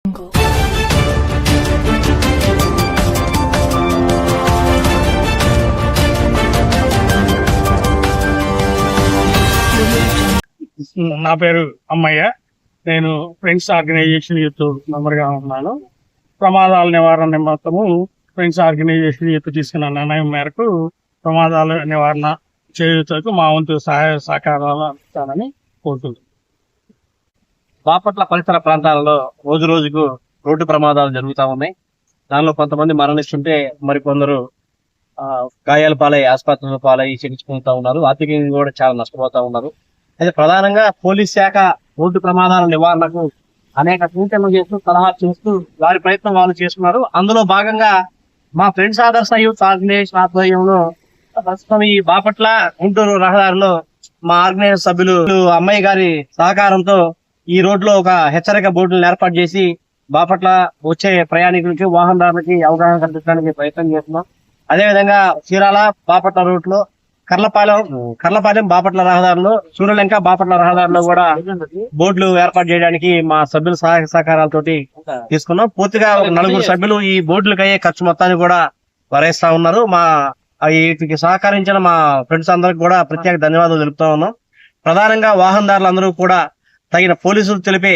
నా పేరు అమ్మయ్య. నేను ఫ్రెండ్స్ ఆర్గనైజేషన్ యూత్ మెంబర్ గా ఉన్నాను. ప్రమాదాల నివారణ నిమిత్తము ఫ్రెండ్స్ ఆర్గనైజేషన్ యూత్ తీసుకున్న నిర్ణయం మేరకు ప్రమాదాల నివారణ చేయుటకు మా వంతు సహాయ సహకారాలు అందిస్తానని కోరుతున్నాను. బాపట్ల పరిసర ప్రాంతాలలో రోజు రోజుకు రోడ్డు ప్రమాదాలు జరుగుతూ ఉన్నాయి. దానిలో కొంతమంది మరణిస్తుంటే మరికొందరు గాయాల పాలై ఆసుపత్రుల పాలై చికిత్సుకుంటూ ఉన్నారు. ఆర్థికంగా కూడా చాలా నష్టపోతా ఉన్నారు. అయితే ప్రధానంగా పోలీస్ శాఖ రోడ్డు ప్రమాదాల నివారణకు అనేక సూచనలు చేస్తూ సలహా చేస్తూ వారి ప్రయత్నం వాళ్ళు చేస్తున్నారు. అందులో భాగంగా మా ఫ్రెండ్స్ ఆదర్శ యూత్ ఆర్గనైజేషన్ ఆధ్వర్యంలో ప్రస్తుతం ఈ బాపట్ల గుంటూరు రహదారిలో మా ఆర్గనైజేషన్ సభ్యులు అమ్మాయి గారి సహకారంతో ఈ రోడ్లో ఒక హెచ్చరిక బోర్డులను ఏర్పాటు చేసి బాపట్ల వచ్చే ప్రయాణికులకి వాహనదారులకి అవగాహన కల్పించడానికి ప్రయత్నం చేస్తున్నాం. అదేవిధంగా చీరాల బాపట్ల రూట్ లో కర్లపాలెం బాపట్ల రహదారిలో సూర్యలంక బాపట్ల రహదారిలో కూడా బోర్డులు ఏర్పాటు చేయడానికి మా సభ్యుల సహాయ సహకారాలతోటి తీసుకున్నాం. పూర్తిగా 4 సభ్యులు ఈ బోర్డులకు అయ్యే ఖర్చు మొత్తాన్ని కూడా భరిస్తా ఉన్నారు. వీటికి సహకరించిన మా ఫ్రెండ్స్ అందరికి కూడా ప్రత్యేక ధన్యవాదాలు తెలుపుతా ఉన్నాం. ప్రధానంగా వాహనదారులందరూ కూడా తగిన పోలీసులు తెలిపే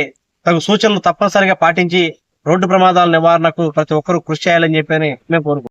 తగు సూచనలు తప్పనిసరిగా పాటించి రోడ్డు ప్రమాదాల నివారణకు ప్రతి ఒక్కరూ కృషి చేయాలని చెప్పి మేము కోరుకుంటున్నాం.